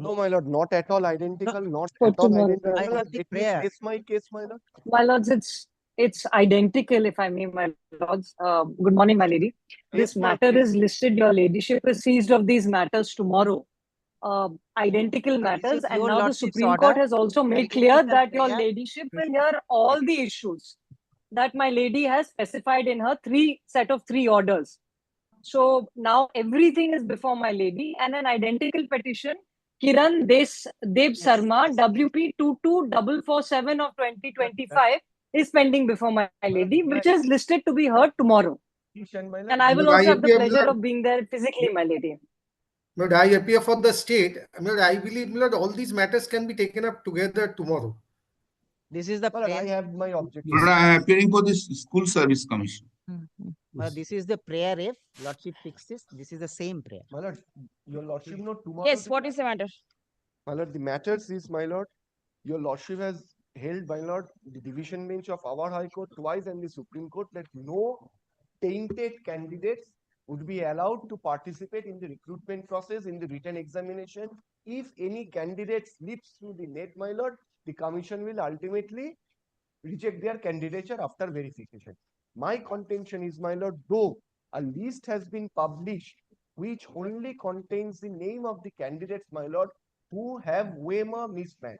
No, my lord, not at all identical, not For at all tomorrow. identical. I have the Let me prayer. place my case, my lord. My lords, it's identical, if I may, my lords. Good morning, my lady. This Yes, my matter case. is listed. Your ladyship is seized of these matters tomorrow. Identical This matters, is and your now the lordship's Supreme Court order. has also made Identical clear that your prayer. ladyship will hear all the issues that my lady has specified in her set of three orders. So now everything is before my lady, and an identical petition, Kiran Deb Sarma, WP 22447 of 2025, is pending before my lady, which is listed to be heard tomorrow. My lord. And I will But I also have the appear, pleasure Lord. of being there physically, my lady. But I appear for the state. I believe, Lord, all these matters can be taken up together tomorrow. This is the My lord, I prayer. have my objection. But I am appearing for this school service commission. This is the prayer. If lordship fixes, this is the same prayer. My lord, your lordship, no, tomorrow. Yes, what is the matter? My lord, the matters is, my lord, your lordship has held, my lord, the division bench of our High Court twice and the Supreme Court that no tainted candidates would be allowed to participate in the recruitment process in the written examination. If any candidate slips through the net, my lord, the commission will ultimately reject their candidature after verification. My contention is, my lord, though a list has been published which only contains the name of the candidates, my lord, who have Weimar mismatch.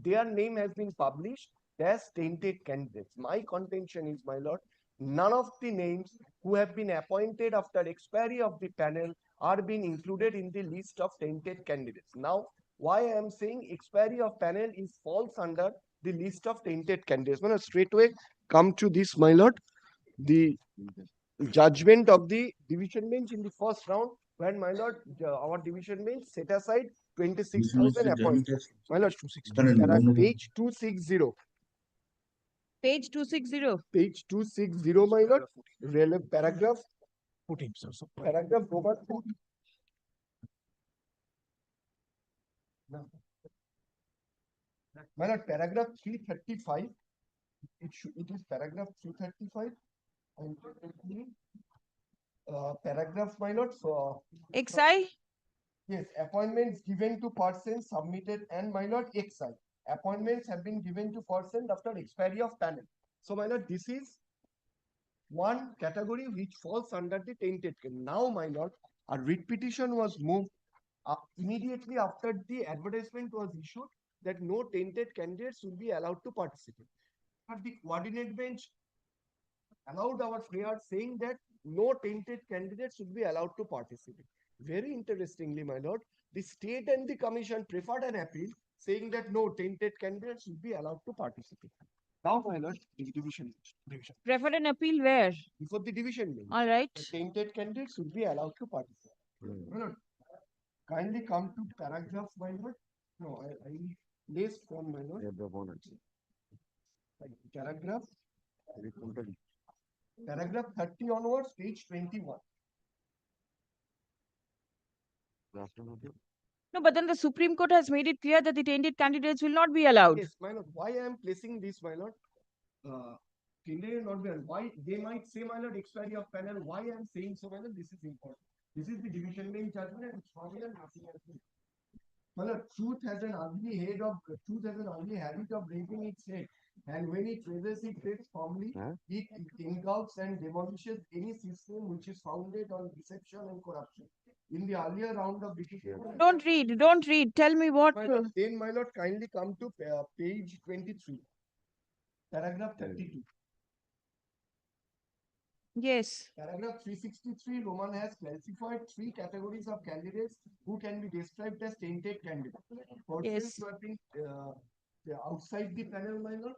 Their name has been published as tainted candidates. My contention is, my lord, none of the names who have been appointed after expiry of the panel are being included in the list of tainted candidates. Now, why I am saying expiry of panel is falls under the list of tainted candidates. Well, straight away come to this, my lord, the judgment of the division bench in the first round, when, my lord, our division bench set aside 26,000 appointments. My lord, page 260. Page 260. Page 260, my lord. Paragraph 14. Paragraph Robert 14. My lord, paragraph 335. It is paragraph 335. And paragraph, my lord. So, XI? yes, appointments given to persons submitted, and, my lord, XI. Appointments have been given to persons after expiry of panel. So, my lord, this is one category which falls under the tainted. Now, my lord, a writ petition was moved immediately after the advertisement was issued that no tainted candidates will be allowed to participate. But the coordinate bench allowed our prayer, saying that no tainted candidates should be allowed to participate. Very interestingly, my lord, the state and the commission preferred an appeal, saying that no tainted candidates should be allowed to participate. Now, my lord, the division. Preferred an appeal where? Before the division bench, All right. the tainted candidates should be allowed to participate. My lord, kindly come to paragraph, my lord. No, I place from, my lord. Paragraph 30 onwards, page 21. No, but then the Supreme Court has made it clear that the tainted candidates will not be allowed. Yes, my lord. Why I am placing this, my lord? Tainted will not be allowed. Why they might say, my lord, expiry of panel. Why I am saying so, my lord? This is important. This is the division bench judgment, and it's probably nothing else. My lord, truth has an ugly habit of raising its head, and when it raises its head firmly, it engulfs and demolishes any system which is founded on deception and corruption. In the earlier round of Don't read. Tell me what. Then, my lord, kindly come to page 23, paragraph 32. Yes. Paragraph 363, Roman has classified three categories of candidates who can be described as tainted candidates. Persons who have been outside the panel, my lord.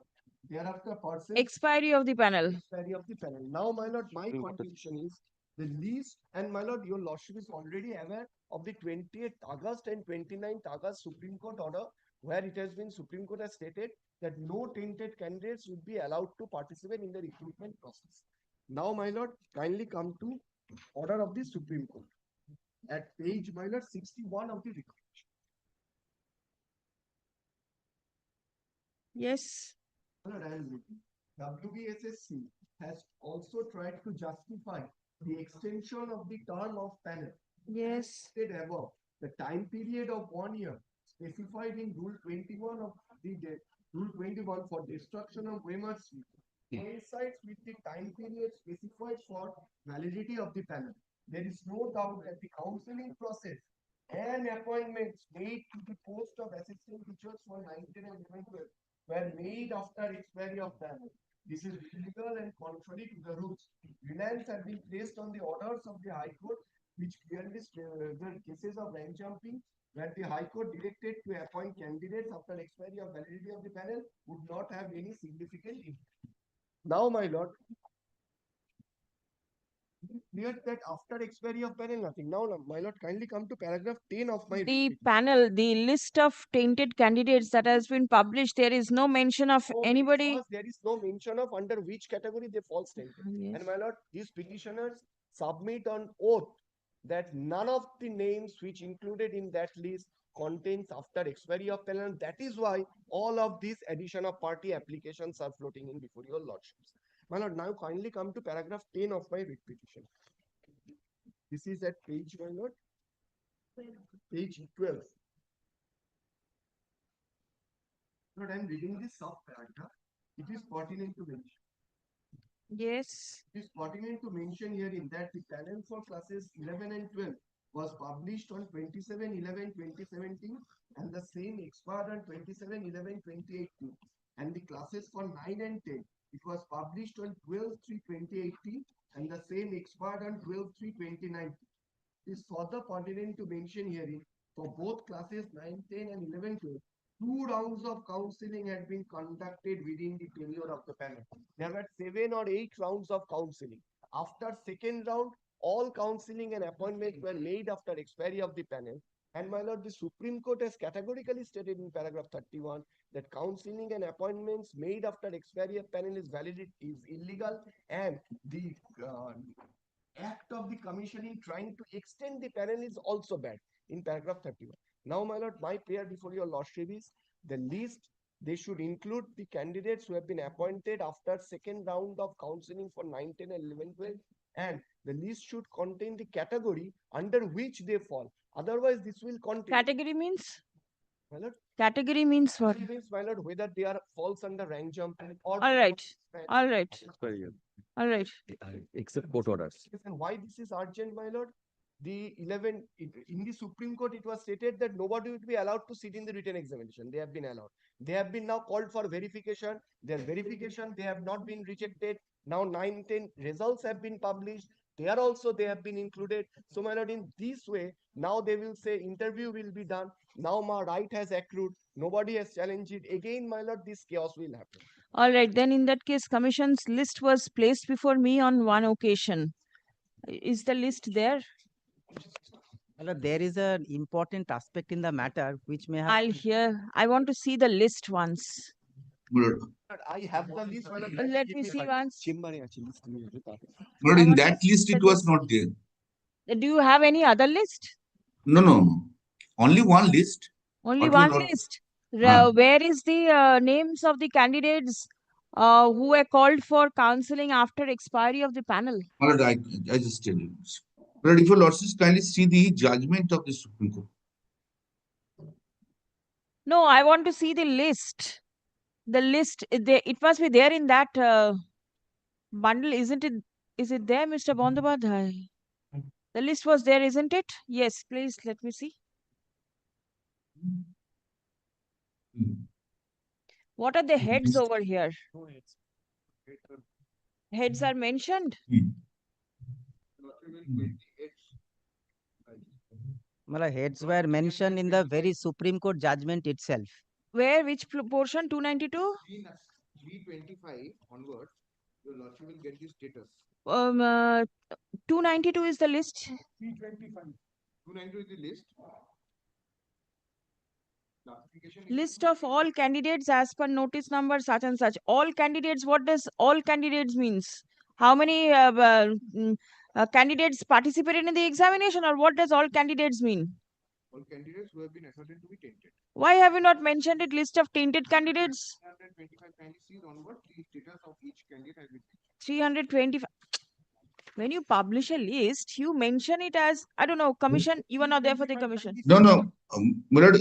Thereafter, persons. Expiry of the panel. Expiry of the panel. Now, my lord, my contention is the list, and, my lord, your lordship is already aware of the 28th August and 29th August Supreme Court order, where it has been Supreme Court has stated that no tainted candidates would be allowed to participate in the recruitment process. Now, my lord, kindly come to order of the Supreme Court at page, my lord, 61 of the recruitment. Yes. WBSSC has also tried to justify the extension of the term of panel. Yes. Above the time period of 1 year specified in Rule 21 of Rule 21 for destruction of Weimar Street coincides with the time period specified for validity of the panel. There is no doubt that the counseling process and appointments made to the post of assistant teachers for 19 and 11 were made after expiry of panel. This is illegal and contrary to the rules. Reliance has been placed on the orders of the High Court, which clearly the cases of rank jumping, where the High Court directed to appoint candidates after expiry of validity of the panel would not have any significant impact. Now, my lord, clear that after expiry of panel, nothing. Now, my lord, kindly come to paragraph 10 of my The report. panel, the list of tainted candidates that has been published, there is no mention of No, anybody. because there is no mention of under which category they fall tainted. Yes. And my lord, these petitioners submit on oath that none of the names which included in that list contains after expiry of panel. That is why all of these addition of party applications are floating in before your lordships. My lord, now kindly come to paragraph 10 of my writ petition. This is at page, my lord, page 12. Lord, I am reading this sub paragraph. It is pertinent to mention. Yes. It is pertinent to mention here in that the panel for classes 11 and 12 was published on 27/11/2017 and the same expired on 27/11/2018. And the classes for 9 and 10, it was published on 12/3/2018 and the same expired on 12/3/2019. It is further pertinent to mention herein for both classes 9, 10 and 11, 12. 2 rounds of counseling had been conducted within the tenure of the panel. There were 7 or 8 rounds of counseling. After second round, all counseling and appointments were made after expiry of the panel. And my lord, the Supreme Court has categorically stated in paragraph 31 that counseling and appointments made after expiry of panel is illegal, and the act of the commission in trying to extend the panel is also bad in paragraph 31. Now, my lord, my prayer before your lordship is the list, they should include the candidates who have been appointed after second round of counseling for 9, 10 and 11, 12, and the list should contain the category under which they fall. Otherwise, this will contain. Category means? My lord, Category means what? category means, my lord, whether they are falls under rank jump or. All right. All right. All right. Except court orders. And why this is urgent, my lord? The 11 in the Supreme Court, it was stated that nobody would be allowed to sit in the written examination. They have been allowed. They have been now called for verification. Their verification, they have not been rejected. Now 9, 10 results have been published. They have been included. So, my lord, in this way, now they will say interview will be done. Now my right has accrued. Nobody has challenged it. Again, my lord, this chaos will happen. All right. Then in that case, commission's list was placed before me on one occasion. Is the list there? Well, there is an important aspect in the matter which may have. I want to see the list once. Lord, I have the list. my lord. Let me see once. Lord, in that list it was not there. Do you have any other list? No. Only one list. Only What will one not- list. Ah. Where is the names of the candidates who were called for counseling after expiry of the panel? Lord, I just tell you. Lord, if your lordships kindly see the judgment of the Supreme Court. No, I want to see the list. The list, it must be there in that bundle, isn't it? Is it there, Mr. Bandyopadhyay? The list was there, isn't it? Yes, please let me see. What are the heads List. over here? Heads are mentioned. Well, heads were mentioned in the very Supreme Court judgment itself. Where? Which portion? 292? 325 onwards, your lordship will get the status. 292 is the list. 325. 292 is the list. The application is List of all candidates as per notice number such and such. All candidates, what does all candidates means? How many candidates participated in the examination, or what does all candidates mean? all candidates who have been asserted to be tainted. Why have you not mentioned it? List of tainted candidates? 325 candidates onward, the status of each candidate has been 325. When you publish a list, you mention it as, I don't know, commission. You are not there for the commission. No. my lord,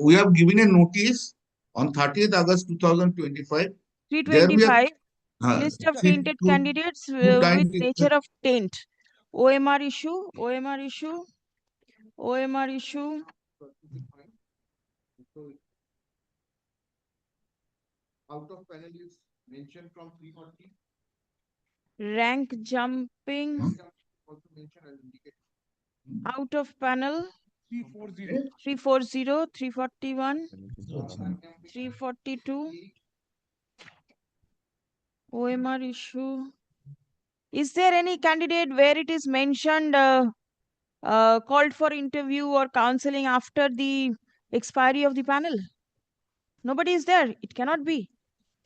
we have given a notice on 30th August 2025. There we have 325. uh, List of three- tainted two- candidates two with times- nature of taint. OMR issue, OMR issue, OMR issue. Out of panel is mentioned from 340. Rank jumping Also mentioned as indicated. out of panel 340. 340, 341, 342. OMR issue. Is there any candidate where it is mentioned called for interview or counseling after the expiry of the panel? Nobody is there. It cannot be.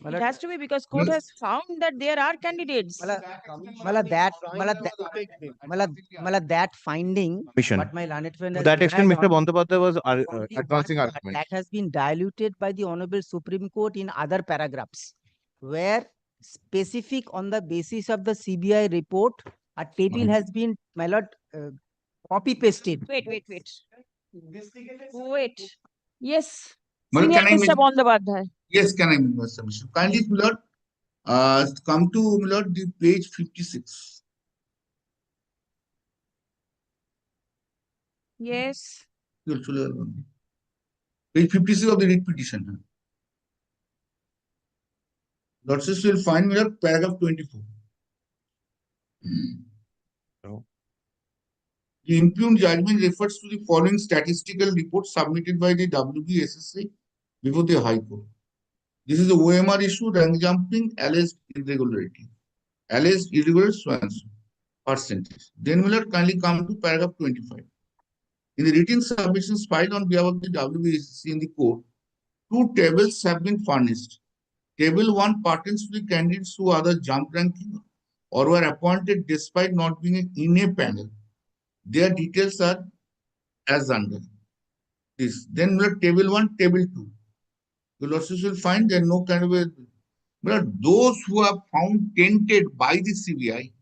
It has to be because court has found that there are candidates. That finding, Mission. what my learned friend To has that extent, relied Mr. on, Bandyopadhyay was only advancing one, argument. that has been diluted by the Honorable Supreme Court in other paragraphs, where specific on the basis of the CBI report, a table has been, my lord, copy pasted. Wait. Yes. Well, Senior can I Mr. make- Bandyopadhyay. Yes, can I make a submission? Kindly, my lord, come to, my lord, the page 56. Yes. Page 56 of the writ petition. Lordships will find, my lord, paragraph 24. No. The impugned judgment refers to the following statistical report submitted by the WBSSC before the High Court. This is the OMR issue, rank jumping, alleged irregularity. Alleged irregularity, so and so, percentage. Then we will kindly come to paragraph 25. In the written submissions filed on behalf of the WBSSC in the court, two tables have been furnished. Table 1 pertains to the candidates who either jumped ranking or were appointed despite not being in a panel. Their details are as under this. Then we have table 1, table 2. The losses will find there no kind of a, but those who are found tainted by the CBI,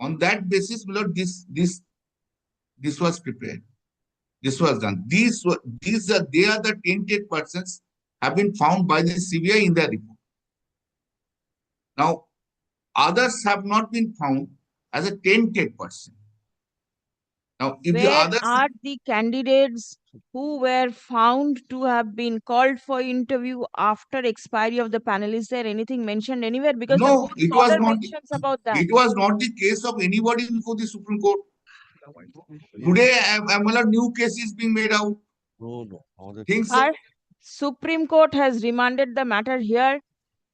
on that basis, this was prepared. This was done. They are the tainted persons have been found by the CBI in their report. Now, others have not been found as a tainted person. Now, if the Where others are the candidates who were found to have been called for interview after expiry of the panel? Is there anything mentioned anywhere? Because the No, court's it was order not. mentions about that. It was not the case of anybody before the Supreme Court. Today, a new case is being made out. No. Things. Our Supreme Court has remanded the matter here.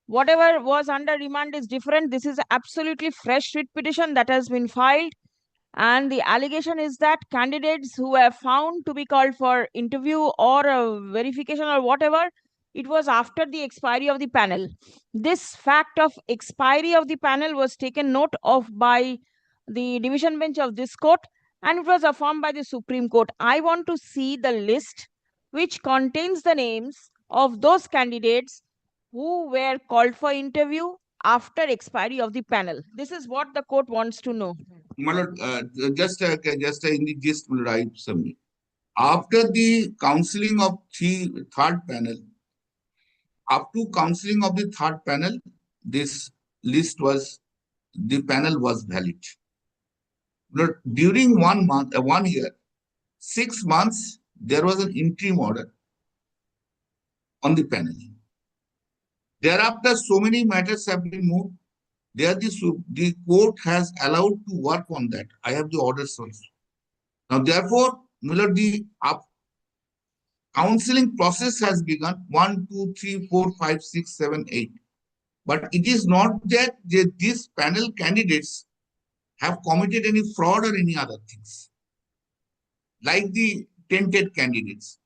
Whatever was under remand is different. This is absolutely fresh writ petition that has been filed. And the allegation is that candidates who were found to be called for interview or verification or whatever, it was after the expiry of the panel. This fact of expiry of the panel was taken note of by the division bench of this court, and it was affirmed by the Supreme Court. I want to see the list which contains the names of those candidates who were called for interview after expiry of the panel. This is what the court wants to know. My lord, just in the gist, I submit. After the counseling of third panel, up to counseling of the third panel, this list was, the panel was valid. But during 1 month, 1 year, 6 months, there was an interim order on the panel. Thereafter, so many matters have been moved. There, the court has allowed to work on that. I have the orders also. Now, therefore, the counseling process has begun 1, 2, 3, 4, 5, 6, 7, 8. But it is not that these panel candidates have committed any fraud or any other things, like the tainted candidates.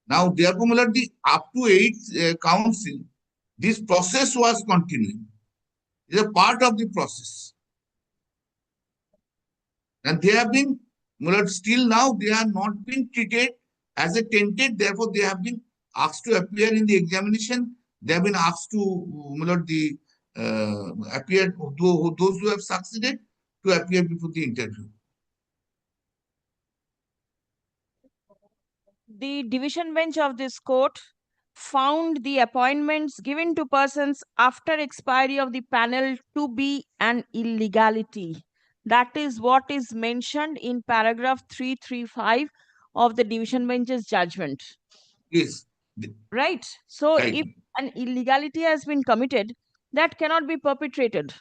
Now, therefore, the up to 8 council, this process was continuing. It is a part of the process. And they have been, still now, they have not been treated as a tainted. Therefore, they have been asked to appear in the examination. They have been asked to appear, those who have succeeded, to appear before the interview. the division bench of this court found the appointments given to persons after expiry of the panel to be an illegality. That is what is mentioned in paragraph 335 of the division bench's judgment. Yes. Right? So Right. if an illegality has been committed, that cannot be perpetrated.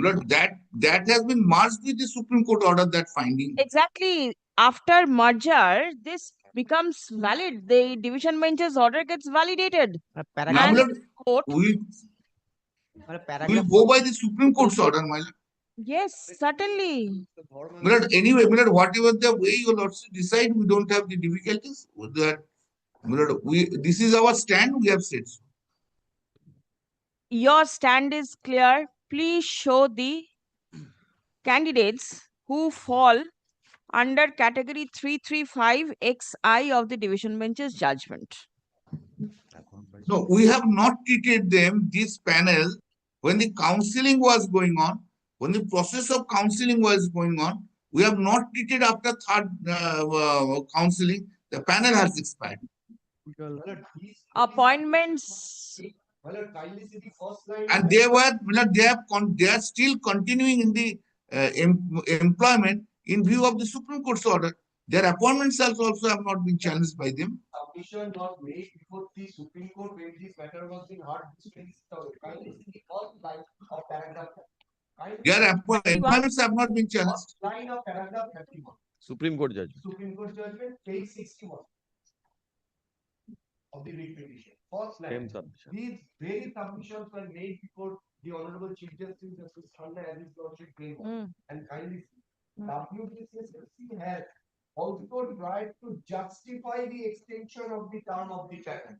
But that has been merged with the Supreme Court order, that finding. Exactly. After merger, this becomes valid. The division bench's order gets validated. Now, Paragraph, my lord, Court, we'll paragraph go by the Supreme Court's order, my lord. yes, certainly. My lord, anyway, my lord, whatever the way your lordship decide, we don't have the difficulties with that. My lord, this is our stand, we have said so. Your stand is clear. Please show the candidates who fall under category 335 XI of the division bench's judgment. No, we have not treated them, this panel, when the counseling was going on, when the process of counseling was going on, we have not treated after third counseling, the panel has expired. Appointments. And they are still continuing in the employment in view of the Supreme Court's order. Their appointments also have not been challenged by them. Submission not made before the Supreme Court when this matter was being heard. Kindly see the first line of paragraph. Their appointments have not been challenged. First line of paragraph 31. Supreme Court judgment. Supreme Court judgment, page 61 of the writ petition. First Same line. submission. These very submissions were made before the Honorable Chief Justice Justice Khanna as his lordship claimed. And kindly see, WBSSC has also tried to justify the extension of the term of the patent.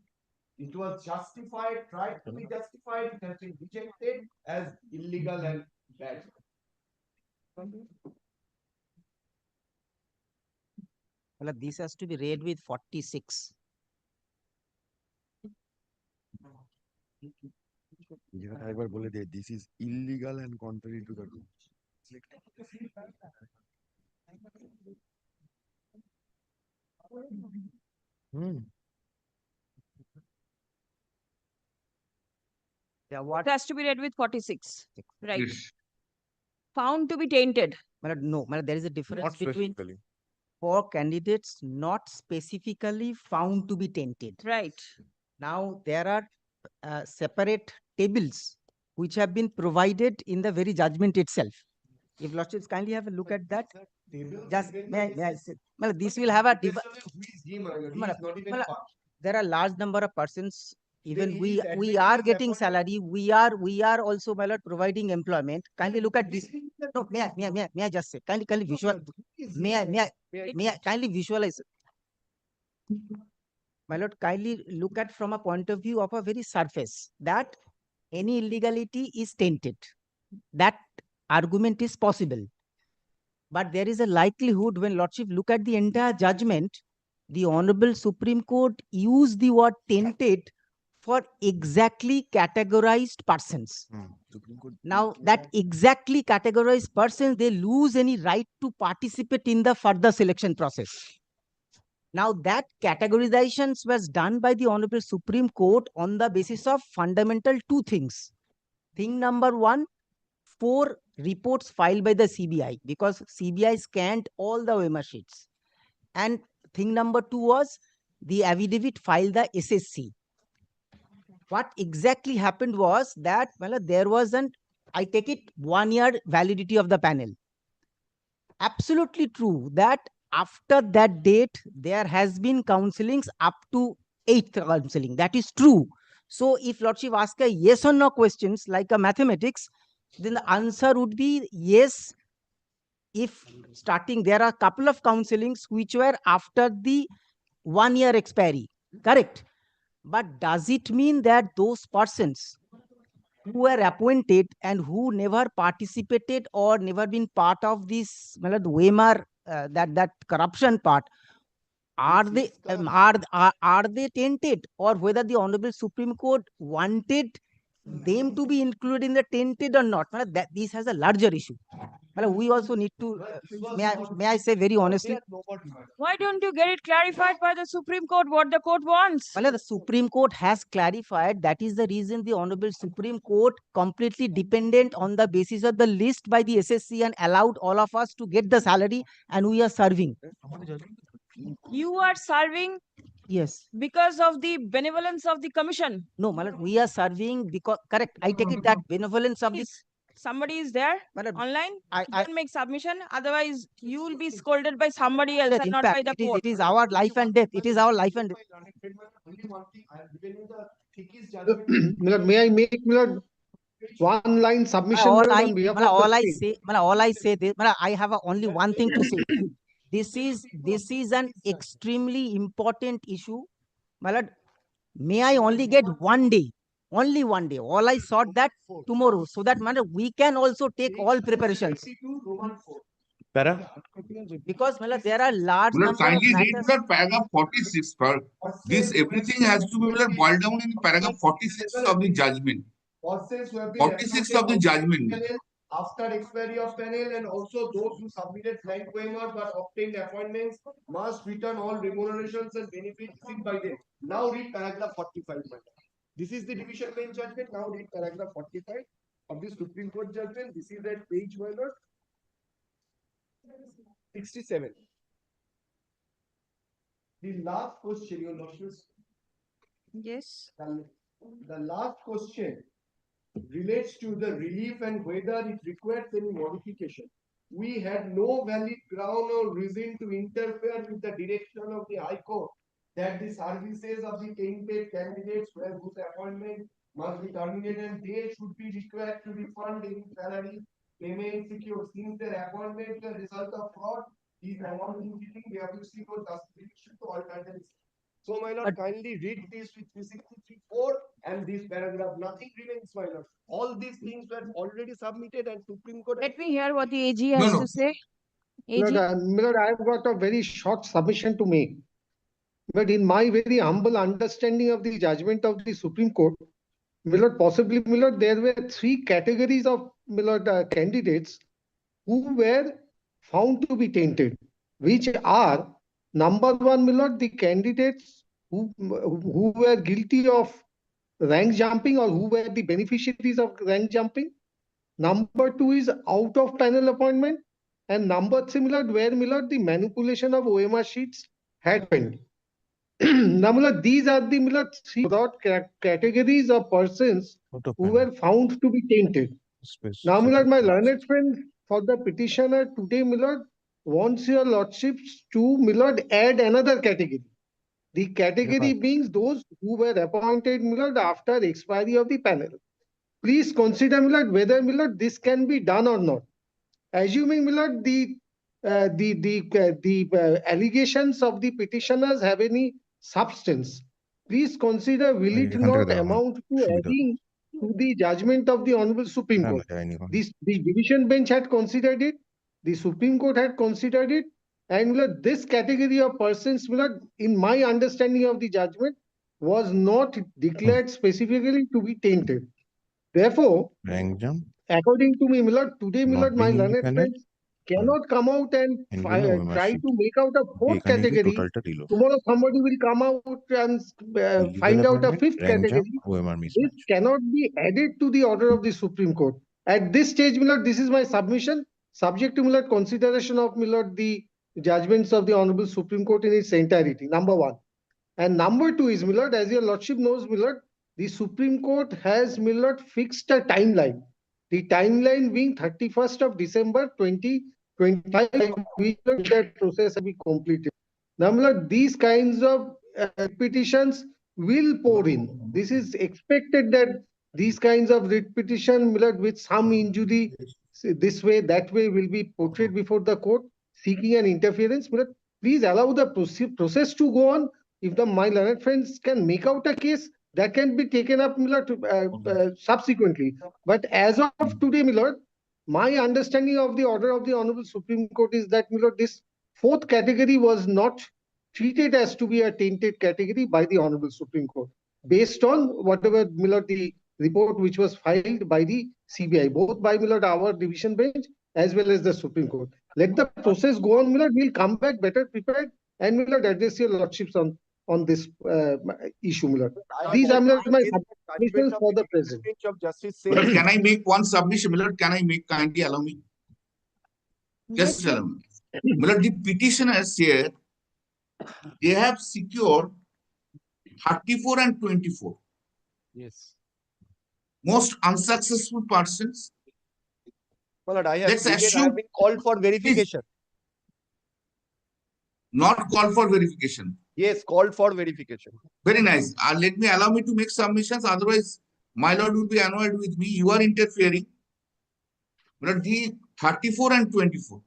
It was justified, tried to be justified, it has been rejected as illegal and bad. well, this has to be read with 46. যেখানে একবার বলে দে this is illegal and contrary to the rules. Yeah, what? It has to be read with 46. Right. Yes. Found to be tainted. No, there is a difference Not between specifically. for candidates not specifically found to be tainted. Right. Now, there are separate tables which have been provided in the very judgment itself. If Lordships kindly have a look at that. Just may I say, well, this will have a there are large number of persons. Even Then we it is we are admittedly getting appointed. salary. We are also, my lord, providing employment. Kindly look at this. No, may I just say, kindly visual. May I kindly visualize. My lord, kindly look at from a point of view of a very surface that any illegality is tainted. That argument is possible. But there is a likelihood when Lordship look at the entire judgment, the Honorable Supreme Court used the word tainted for exactly categorized persons. Supreme Court. Now that exactly categorized persons, they lose any right to participate in the further selection process. Now that categorization was done by the Honorable Supreme Court on the basis of fundamental two things. Thing number one, 4 reports filed by the CBI because CBI scanned all the OMR sheets. And thing number 2 was the affidavit filed the SSC. What exactly happened was that there wasn't, I take it, 1 year validity of the panel. Absolutely true that after that date, there has been counselings up to 8th counselling. That is true. So if Lordship asks a yes or no questions like a mathematics, then the answer would be yes. If starting, there are a couple of counselings which were after the 1 year expiry, correct? But does it mean that those persons who were appointed and who never participated or never been part of this WMR, that corruption part, are they tainted, or whether the Honorable Supreme Court wanted them to be included in the tainted or not? That this has a larger issue. Well, we also need to, may I say very honestly, Why don't you get it clarified by the Supreme Court what the court wants? well, the Supreme Court has clarified. That is the reason the Honorable Supreme Court completely dependent on the basis of the list by the SSC and allowed all of us to get the salary, and we are serving. You are serving Yes. because of the benevolence of the commission. No, my lord, we are serving because, correct, I take it that benevolence of this. Somebody is there My lord, online. I- You can make submission. Otherwise, you will be scolded by somebody else Sir, and in not by fact, the it court. is our life and death. It is our life and death. Only one thing, I have given you the thickest judgment. Milord, may I make, Milord, one line submission, All Milord, I, on behalf Mala, of the all I state? say, Mala, all I say this, Mala, I have only one thing to say. This is an extremely important issue. Mala, may I only get one day, only one day. All I sought that tomorrow, so that Mala, we can also take all preparations. 82 Roman 4. Para? Because Mala, there are large Milord, number of kindly read matters. Milord paragraph 46, sir. This everything has to be Milord boiled down in paragraph 46 of the judgment. Persons who have been 46 of the appointed judgment. panel after expiry of panel, and also those who submitted blank OMR but obtained appointments must return all remunerations and benefits received by them. Now read paragraph 45. My lord. This is the division bench judgment. Now read paragraph 45 of the Supreme Court judgment. This is at page, my lord, 67. The last question, your lordships. Yes. The last question relates to the relief and whether it requires any modification. We had no valid ground or reason to interfere with the direction of the High Court that the services of the tainted candidates were whose appointment must be terminated, and they should be required to refund any salary payment secured since their appointment is a result of fraud. These amount in cheating, they have to seek out justification to alternate. So, my lord, kindly read this with 363(4) and this paragraph. Nothing remains, my lord. All these things were already submitted, and Supreme Court. Let me hear what the AG No, has no. to say. Milord, AG. Milord, I've got a very short submission to make. But in my very humble understanding of the judgment of the Supreme Court, Milord, possibly, Milord, there were three categories of, Milord, candidates who were found to be tainted, which are, number one, Milord, the candidates who were guilty of rank jumping or who were the beneficiaries of rank jumping. Number two is out of panel appointment. And number three, Milord, where, Milord, the manipulation of OMR sheets had happened. Now, Milord, these are the, Milord, three broad categories of persons who were found to be tainted. Now, Milord, my learned friend for the petitioner today, Milord, wants your lordships to, Milord, add another category. The category being those who were appointed, Milord, after expiry of the panel. Please consider, Milord, whether, Milord, this can be done or not. Assuming, Milord, the allegations of the petitioners have any substance, please consider, will it not amount to adding to the judgment of the Honorable Supreme Court? The division bench had considered it, the Supreme Court had considered it, and Milord, this category of persons, Milord, in my understanding of the judgment, was not declared specifically to be tainted. Therefore, according to me, Milord, today, Milord, my learned friends cannot come out and try to make out a fourth category. Tomorrow somebody will come out and find out a fifth category. This cannot be added to the order of the Supreme Court. At this stage, Milord, this is my submission, subject to, Milord, consideration of, Milord, the judgments of the Honorable Supreme Court in its entirety, number one. And number two is, Milord, as your lordship knows, Milord, the Supreme Court has, Milord, fixed a timeline. The timeline being 31st of December 2025, which that process will be completed. Now, Milord, these kinds of petitions will pour in. This is expected that these kinds of writ petition, Milord, with some injury, this way, that way, will be portrayed before the court, seeking an interference. Milord, please allow the process to go on. If my learned friends can make out a case, that can be taken up, Milord, subsequently. But as of today, Milord, my understanding of the order of the Honorable Supreme Court is that, Milord, this fourth category was not treated as to be a tainted category by the Honorable Supreme Court, based on whatever, Milord, the report which was filed by the CBI, both by, Milord, our division bench as well as the Supreme Court. Let the process go on, Millard. We'll come back better prepared and Millard address your lordships on this issue, Millard. These are my submissions for the present. Bench of Justice Millard, says, can I make one submission? Millard, can I make, kindly allow me? Just Yes, allow me. Millard, the petitioners here, they have secured 34 and 24. yes. Most unsuccessful persons. My lord, I Let's have assume- been called for verification. Not call for verification. Yes, called for verification. Very nice. Allow me to make submissions. Otherwise, my lord will be annoyed with me. You are interfering. But the 34 and 24.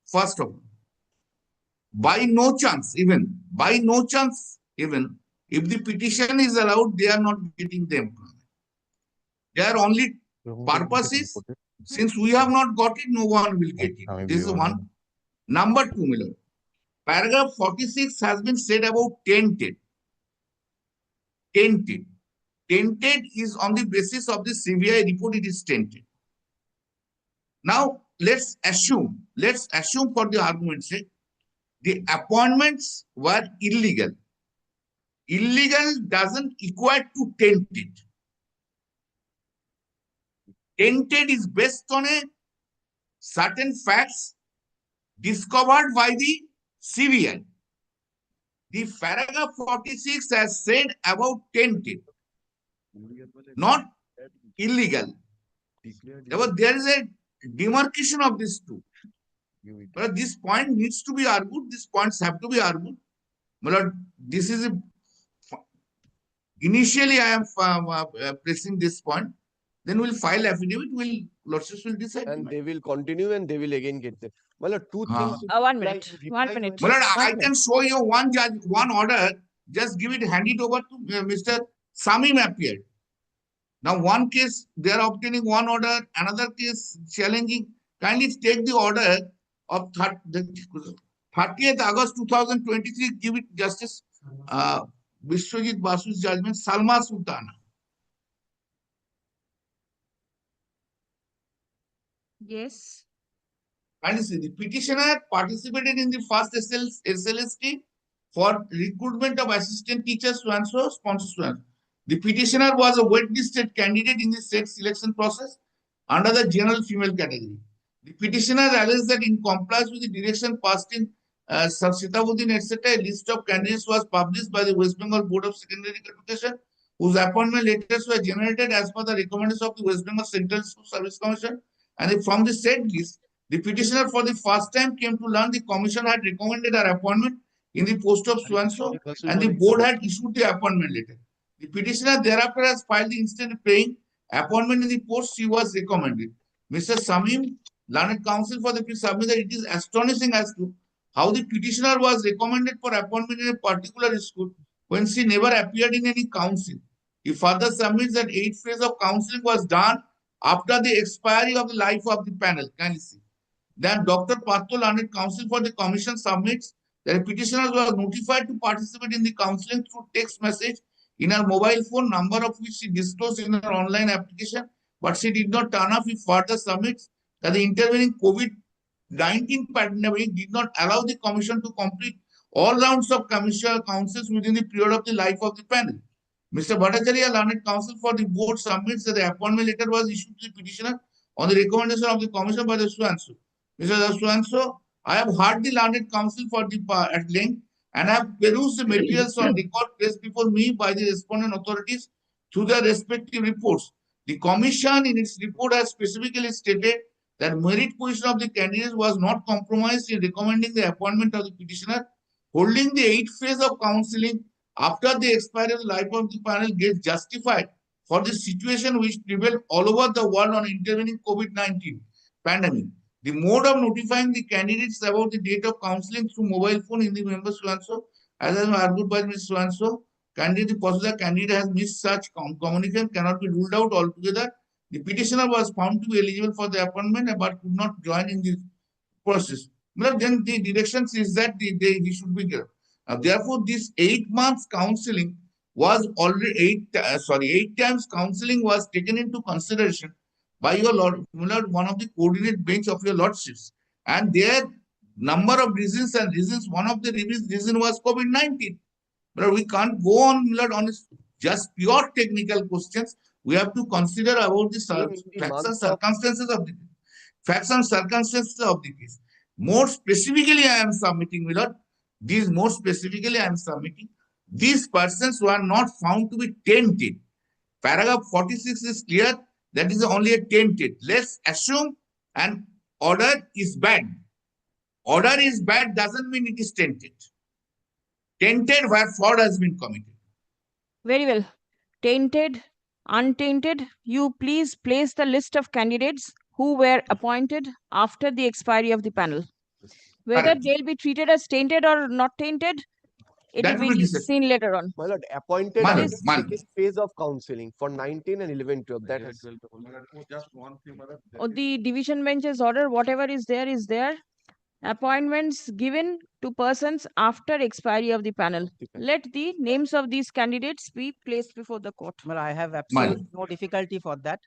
First of all, by no chance, even if the petition is allowed, they are not getting the employment. Their only purpose is, since we have not got it, no one will get it. This is one. Number two, Miller. Paragraph 46 has been said about tainted. Tainted. Tainted is on the basis of the CBI report, it is tainted. Now, let's assume for the argument's sake, the appointments were illegal. Illegal doesn't equate to tainted. Tainted is based on a certain facts discovered by the CBI. The paragraph 46 has said about tainted, not illegal. But there is a demarcation of these two. But this point needs to be argued. These points have to be argued. But this is initially I am pressing this point. Then we'll file affidavit. Lordships will decide. And they will continue and they will again get there. My lord, two things. 1 minute. 1 minute. But I can show you one judge, one order. Just hand it over to Mr. Samim appeared. Now, one case, they are obtaining one order, another case challenging. Kindly take the order of 30th August 2023, give it Justice Vishwajit Basu's judgment, Salma Sultana. Yes. And see, the petitioner participated in the first SLST for recruitment of assistant teachers, so and so, sponsors, so and so. The petitioner was a waitlisted candidate in the sex selection process under the general female category. The petitioner alleged that in compliance with the direction passed in Sitabuddin, etc., a list of candidates was published by the West Bengal Board of Secondary Education, whose appointment letters were generated as per the recommendations of the West Bengal Central School Service Commission. And from the said list, the petitioner for the first time came to learn the commission had recommended her appointment in the post of so-and-so, and the board had issued the appointment letter. The petitioner thereafter has filed the instant paying appointment in the post she was recommended. Mr. Samim, learned counsel for the submit that it is astonishing as to how the petitioner was recommended for appointment in a particular school when she never appeared in any council. He further submits that 8th phase of counseling was done after the expiry of the life of the panel. Can you see? Then Dr. Patto, learned counsel for the commission, submits that a petitioner was notified to participate in the counseling through text message in her mobile phone, number of which she disclosed in her online application, but she did not turn up. He further submits that the intervening COVID-19 pandemic did not allow the commission to complete all rounds of commission councils within the period of the life of the panel. Mr. Bhattacharya, learned counsel for the board, submits that the appointment letter was issued to the petitioner on the recommendation of the commission by the so-and-so. Mr. So-and-so, I have heard the learned counsel for the at length and have perused the materials on record placed before me by the respondent authorities through their respective reports. The commission in its report has specifically stated that merit position of the candidates was not compromised in recommending the appointment of the petitioner. Holding the 8th phase of counseling after the expiry of the life of the panel gets justified for the situation which prevailed all over the world on intervening COVID-19 pandemic. The mode of notifying the candidates about the date of counseling through mobile phone in the member so-and-so, as has been argued by Ms. So-and-so, the possible candidate has missed such communication cannot be ruled out altogether. The petitioner was found to be eligible for the appointment but could not join in the process. Well, then the direction is that he should be there. Therefore, this 8 months counseling was already 8 times counseling was taken into consideration by your lord, one of the coordinate bench of your lordships, and their number of reasons and reasons. One of the reason was COVID-19. But we can't go on, my lord, on just pure technical questions. We have to consider about the facts and circumstances of the case. More specifically, I am submitting, my lord. More specifically, I am submitting these persons who are not found to be tainted. Paragraph 46 is clear. That is only a tainted. Let's assume an order is bad. Order is bad doesn't mean it is tainted. Tainted where fraud has been committed. Very well. Tainted, untainted. You please place the list of candidates who were appointed after the expiry of the panel. Whether Correct. they'll be treated as tainted or not tainted, it That will will be be decided. seen later on. My lord, appointed Man, under man. second phase of counseling for 19 and 11, 12. That has Just one thing, madam. Or the division bench's order, whatever is there is there. Appointments given to persons after expiry of the panel. Let the names of these candidates be placed before the court. Well, I have absolutely no difficulty for that.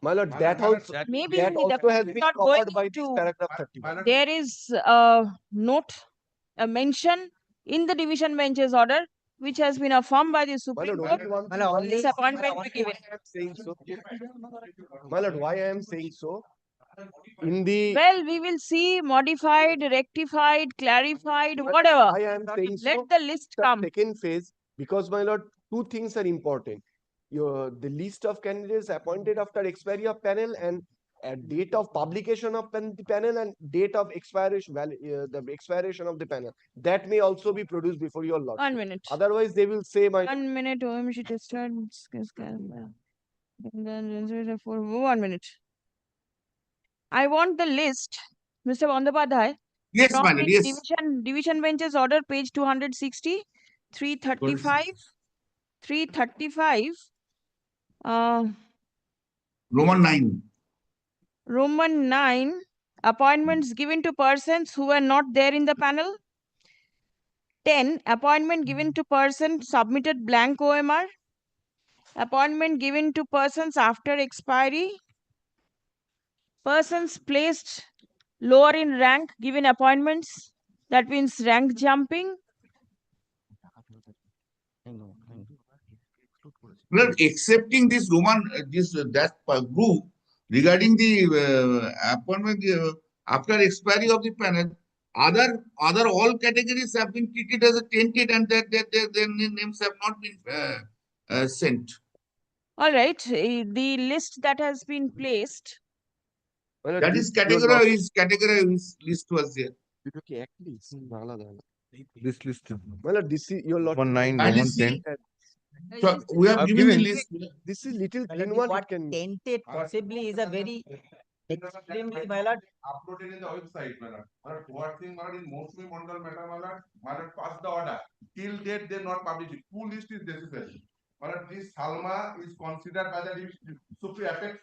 my lord, that also Maybe that the also court has is been not going covered by this to- paragraph 30. There is a note, a mention in the division bench's order, which has been affirmed by the My Supreme lord, Court. only one My thing, lord, one only- This appointment why be given. I am saying so. My lord, why I am saying so? In the Well, we will see modified, rectified, clarified, whatever. why I am saying so. Let the list The come. second phase, because my lord, two things are important. The list of candidates appointed after expiry of panel and date of publication of the panel and date of expiration, the expiration of the panel. That may also be produced before your lord. 1 minute. Otherwise, they will say my 1 minute. OMC tested. 1 minute. I want the list, Mr. Bandyopadhyay, Yes, from my lord. the Yes. division bench's order, page 260, 335, 335, Roman 9. Roman 9, appointments given to persons who were not there in the panel. 10, appointment given to person submitted blank OMR. Appointment given to persons after expiry. Persons placed lower in rank given appointments. That means rank jumping. Well, accepting this Roman, group regarding the appointment after expiry of the panel, other all categories have been treated as a tainted and their names have not been sent. All right, the list that has been placed. my lord, That this- is your categorized list was there. This list. my lord, this is your lord. 1-9, Kindly Roman see. 10. So we have I've given the given. list. This is little My thin lord, one. It what can tainted possibly is a very extremely, my lord. Uploaded in the website, madam. Madam, what thing, madam, in Mosmi Mandal, madam, pass the order. Till date, they not publish it. Full list is necessary. Madam, this Salma is considered by the Supreme Apex.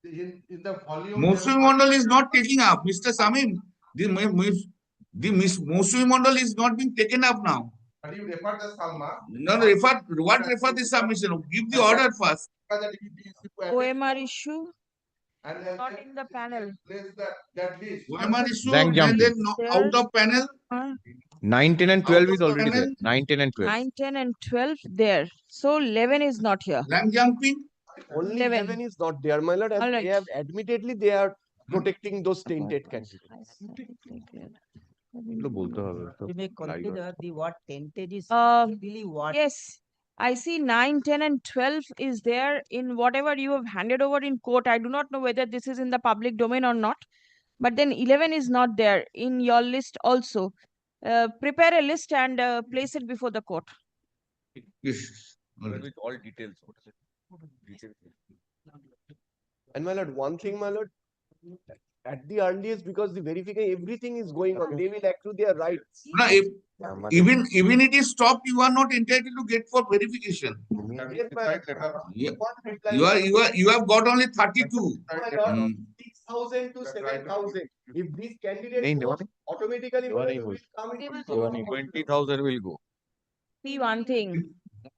In the volume. Mosmi Mandal is not taking up, Mr. Samim. The Mosmi Mandal is not being taken up now. But you refer the Salma. No, refer the submission. Give the order first. OMR issue And not in the panel. place that list. OMR issue, Rank then jumping. no, There out of panel. 9, 10 and 12 Out is of already there. panel. 9, 10 and 12. 9, 10 and 12 there. So 11 is not here. Rank jumping. only 11. 11 is not there, my lord. And All they right. have admittedly they are protecting those tainted candidates. এগুলো বলতে হবে, সব You may live consider the what tainted is Uh, really what. Yes, I see 9, 10 and 12 is there in whatever you have handed over in court. I do not know whether this is in the public domain or not. But then 11 is not there in your list also. Prepare a list and place it before the court. Yes. All right. with all details. And my lord, one thing, my lord, at the earliest, because the verification, everything is going on, they will accrue their rights. No, even it is stopped, you are not entitled to get for verification. Yes, my lord. Yeah. You have got only 32. My lord, Hmm. 6,000 to 7,000. If these candidates Nahin, go, automatically Dewa nahi will hoy. come into 20,000 will go. See one thing.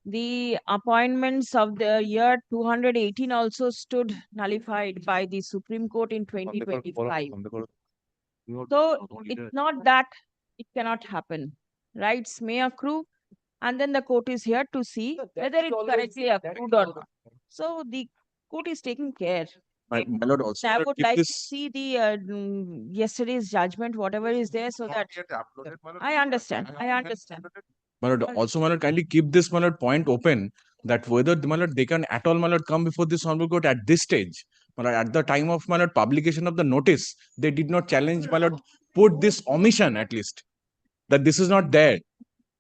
The appointments of the year 218 also stood nullified by the Supreme Court in 2025. So it's not that it cannot happen. Rights may accrue, and then the court is here to see whether it's correctly accrued or not. So the court is taking care. My lord, also I Lord, would keep like to this, see the yesterday's judgment, whatever is there, so that I understand. I understand. my lord, also my lord, kindly keep this, my lord, point open, that whether, my lord, they can at all, my lord, come before this honorable court at this stage. My lord, at the time of, my lord, publication of the notice, they did not challenge, my lord, put this omission at least, that this is not there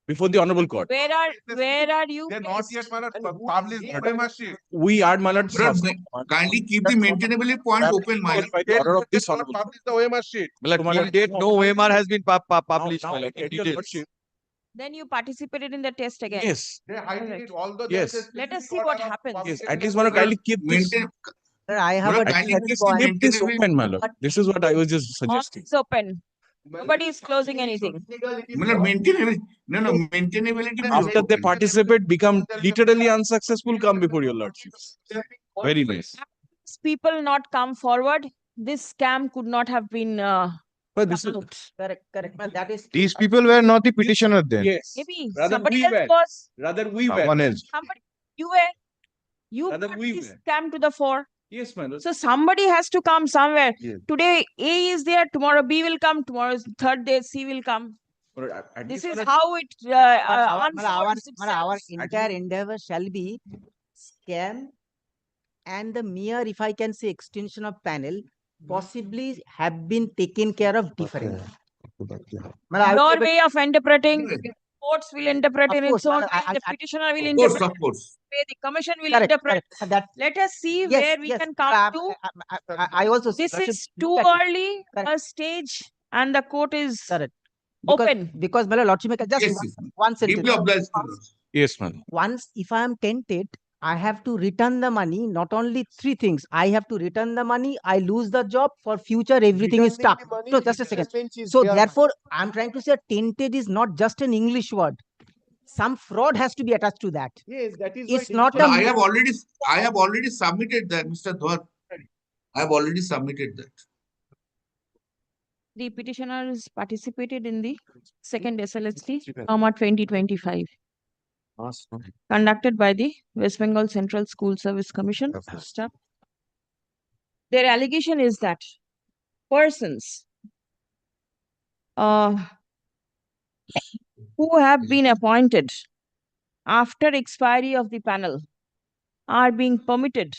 before the honorable court. Where are you? They're not yet, placed? my lord, published OMR sheet. We are, my lord, Brother, kindly keep the maintainability point open, my lord. by the order of They this not honorable. published the OMR sheet. Well, To date, no OMR has been published. Now, my lord. your lordship, Then you participated in the test again. yes, They hiding Correct. it, although Yes. there's a Let us specific see what order of happens. yes, publication at least, in my lord, the- kindly keep this. Maintain, Sir, I have Lord, a kindly different keep point. Keep this maintainability. open, my lord. This is what I was just All suggesting. is open. Nobody is closing anything. My lord, maintainability. No, maintainability. be After they open. participate, become literally unsuccessful, come before your lordships. Very nice. These people not come forward, this scam could not have been But this is, Correct, correct. Well, that is. These people were not the petitioner then. yes. maybe Rather somebody we else were. was. Rather we were. Someone else. Somebody you were. You Rather brought we this were. scam to the fore. Yes, my lord. So somebody has to come somewhere. Yes. Today A is there, tomorrow B will come, tomorrow's third day C will come. But at This least, is my lord, how it Our unfolds itself. entire endeavor shall be scam and the mere, if I can say, extension of panel possibly have been taken care of differently. Your way of interpreting, Anyway, courts will interpret Of in course, its own but way, I- the I- petitioner will Of course, interpret, of course. way the commission will Correct, interpret. correct. That, Let us see yes, where we yes, can come to. I also This Lordship, is look too at it. early Correct. a stage, and the court is Correct. Because, open. because my Lordship, just Yes, one sentence. deeply obliged to you. yes, my lord. Once, if I am tainted, I have to return the money. Not only three things. I have to return the money. I lose the job. For future, everything is Returning stuck. the money, No, just a second. judgment is So there. therefore, I'm trying to say tainted is not just an English word. Some fraud has to be attached to that. Yes, that is It's why not No, a I have already submitted that, Mr. Dhwar. I have already submitted that. The petitioners participated in the second SLST, 2025, conducted by the West Bengal Central School Service Commission. Stop. Their allegation is that persons who have been appointed after expiry of the panel are being permitted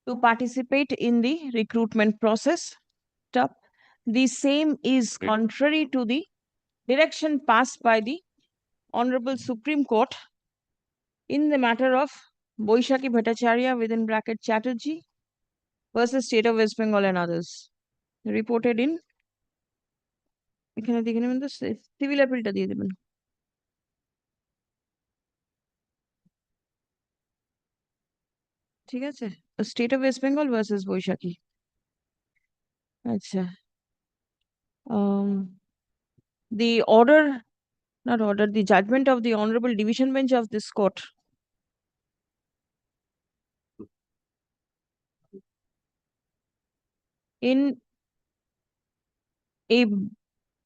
to participate in the recruitment process. Stop. The same is contrary to the direction passed by the Honorable Supreme Court in the matter of Boishaki Bhattacharya within bracket Chatterjee versus State of West Bengal and others. Reported in এখানে দেখে নেবেন তো civil অ্যাপিলটা দিয়ে দেবেন ঠিক আছে state of West Bengal versus Baishakhi আচ্ছা the order not order the judgment of the honorable division bench of this court in a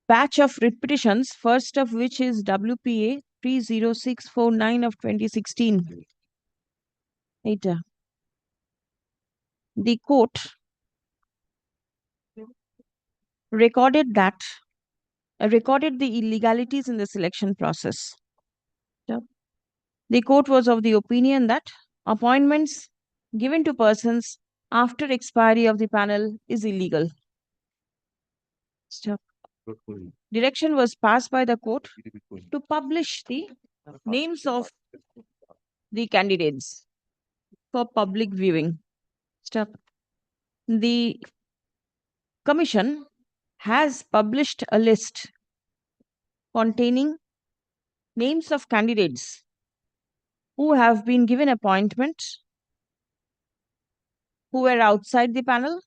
batch of writ petitions, first of which is WPA 30649 of 2016. The court recorded the illegalities in the selection process. The court was of the opinion that appointments given to persons after expiry of the panel is illegal. Direction was passed by the court to publish the names of the candidates for public viewing. The commission has published a list containing names of candidates who have been given appointment, who were outside the panel,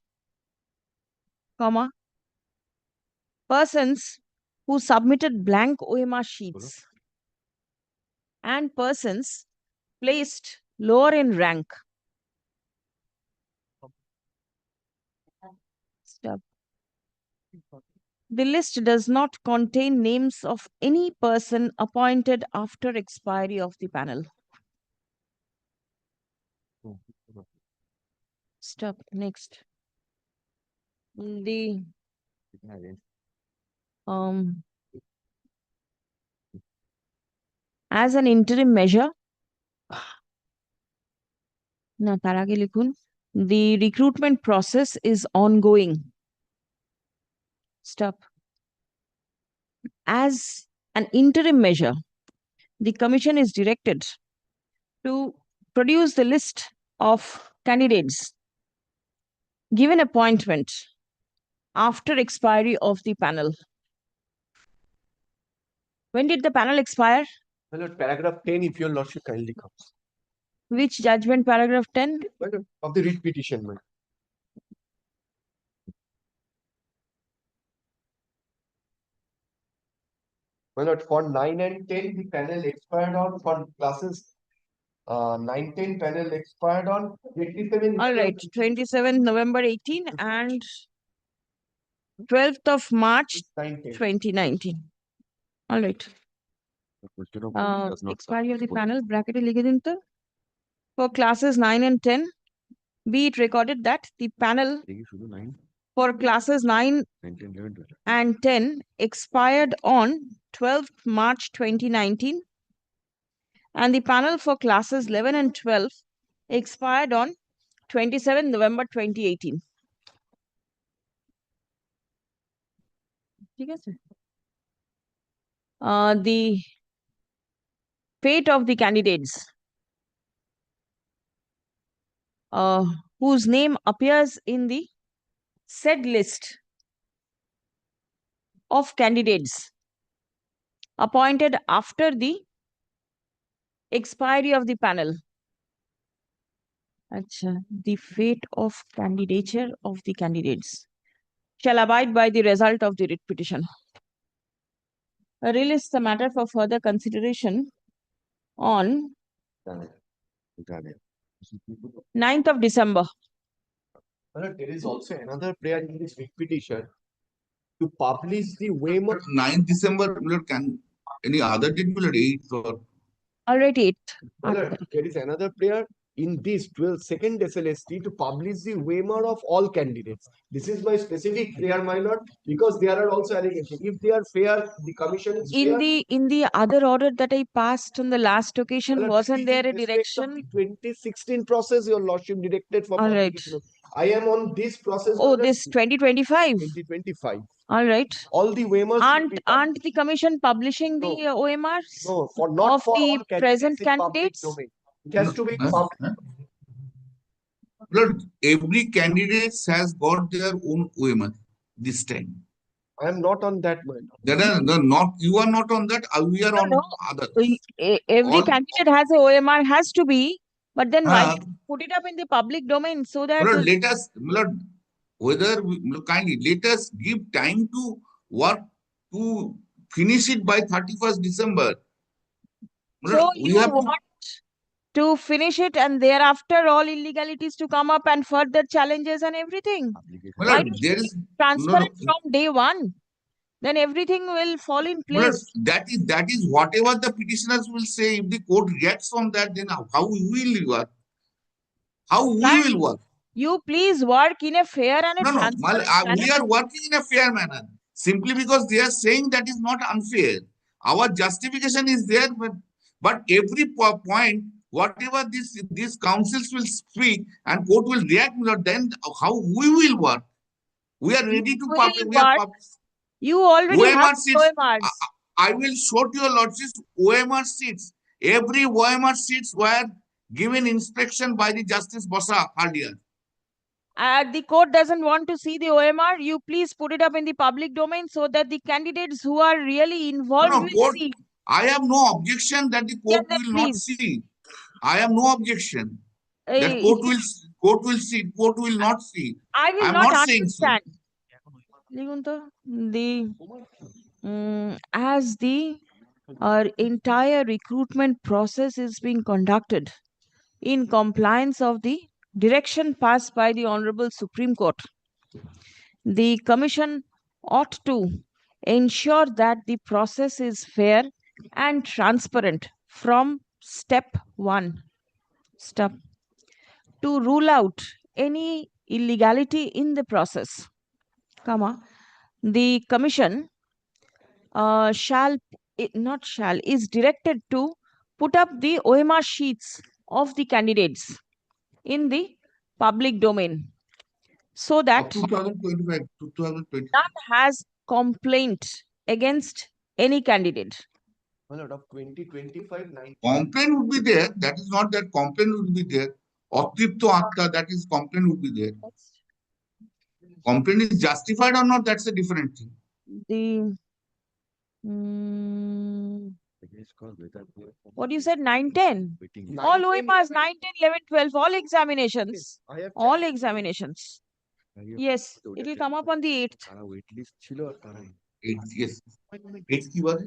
persons who submitted blank OMR sheets and persons placed lower in rank. Stop. The list does not contain names of any person appointed after expiry of the panel. Stop. Next. The as an interim measure, na তার আগে লিখুন, the recruitment process is ongoing. Stop. As an interim measure, the commission is directed to produce the list of candidates given appointment after expiry of the panel. When did the panel expire? My lord, paragraph 10, if your lordship kindly comes. Which judgment, paragraph 10? My lord, of the writ petition, my lord. My lord, for 9 and 10, the panel expired on, for classes 9, 10 panel expired on 27. All right, 27th November 18 and 12th of March 2019. All right. Expiry of the panel, bracket লিখে দিন তো। For classes 9 and 10, be it recorded that the panel for classes 9 and 10 expired on 12th March 2019, and the panel for classes 11 and 12 expired on 27th November 2018. ঠিক আছে? The fate of the candidates whose name appears in the said list of candidates appointed after the expiry of the panel. Achha, the fate of candidature of the candidates shall abide by the result of the writ petition. Release the matter for further consideration on 9th of December. My lord, there is also another prayer in this writ petition to publish the waiver. 9th December, my lord, can any other date, my lord, 8th or All right, 8th. My lord, there is another prayer in this 12nd SLST to publish the waiver of all candidates. This is my specific prayer, my lord, because there are also allegations. If they are fair, the commission is fair. In the other order that I passed on the last occasion, My lord, wasn't this there is a in respect of direction? the 2016 process, your lordship directed for All right. publication. I am on this process. my Oh, lord, this 2025. 2025. All right. All the waivers. will be Aren't the commission publishing the OMRs No, for not of for the all candidates present in public candidates? domain. It has to be Huh? public. Huh? Lord, every candidate has got their own OMR this time. I am not on that, my lord. That are not, you are not on that, we are on No. other. Every All- candidate has a OMR, has to be, but then why Huh? put it up in the public domain so that Lord, let us, Lord, whether kindly let us give time to work to finish it by 31st December. so We you have to, want to finish it and thereafter all illegalities to come up and further challenges and everything. Why Lord, don't there you is be transparent no. from day one? Then everything will fall in Lord, place. that is whatever the petitioners will say. If the court reacts on that, then how we will work? How we Right. will work? You please work in a fair and a No, transparent we manner. are working in a fair manner. Simply because they are saying that is not unfair. Our justification is there, but every point, whatever these councils will speak and court will react, then how we will work? We are ready to will publish. work. You already have OMR sheets. OMRs. I will show to your lordship OMR sheets. Every OMR sheets were given inspection by the Justice Bossa earlier. The court doesn't want to see the OMR. You please put it up in the public domain so that the candidates who are really involved No, will court, see. I have no objection that the court then will not please. see. I have no objection that Eh, court will see, court will not see. I will I am not not saying so. understand. লিখুন তো, the as the our entire recruitment process is being conducted in compliance of the direction passed by the Honorable Supreme Court. The Commission ought to ensure that the process is fair and transparent from step one. Step to rule out any illegality in the process, comma, the Commission is directed to put up the OMR sheets of the candidates in the public domain so Of that 2025 to 2020. none has complaint against any candidate. My lord, of 2025, 19. Complaint would be there. That is not that complaint would be there. Atripto atta, that is complaint would be there. Complaint is justified or not, that's a different thing. The what you said, 9-10? All 19 OMRs, 9, 10, 11, 12, all examinations. I have All checked. examinations. Yes, it will come up on the 8th. তারা wait list ছিল আর তারা Eight, yes. Eight কি বলে?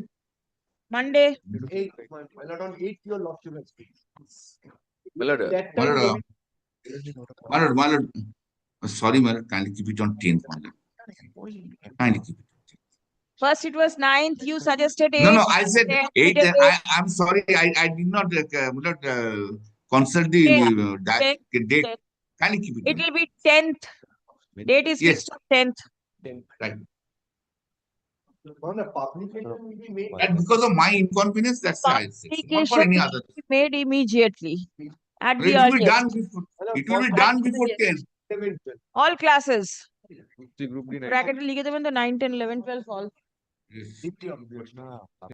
Monday. 8, my lord, on 8, your lordship has fixed. My lord, That My time, lord, my lord, sorry, my lord, kindly keep it on 10th, my lord. Kindly keep it. First it was 9th, you suggested 8th. No, no, I said then 8. we did I'm sorry, I did not consult the Tenth, date. tenth. Kindly keep it. It will be 10th. Date is Yes. fixed on 10th. Right. on a publication will be made. And because of my inconvenience, that's why I said. Not for Publication any will other. be made immediately at It the will be done earliest. before. It will be done before 10. All classes. Group D Bracket লিখে দেবেন তো 9, 10, 11, 12 all. Yes. না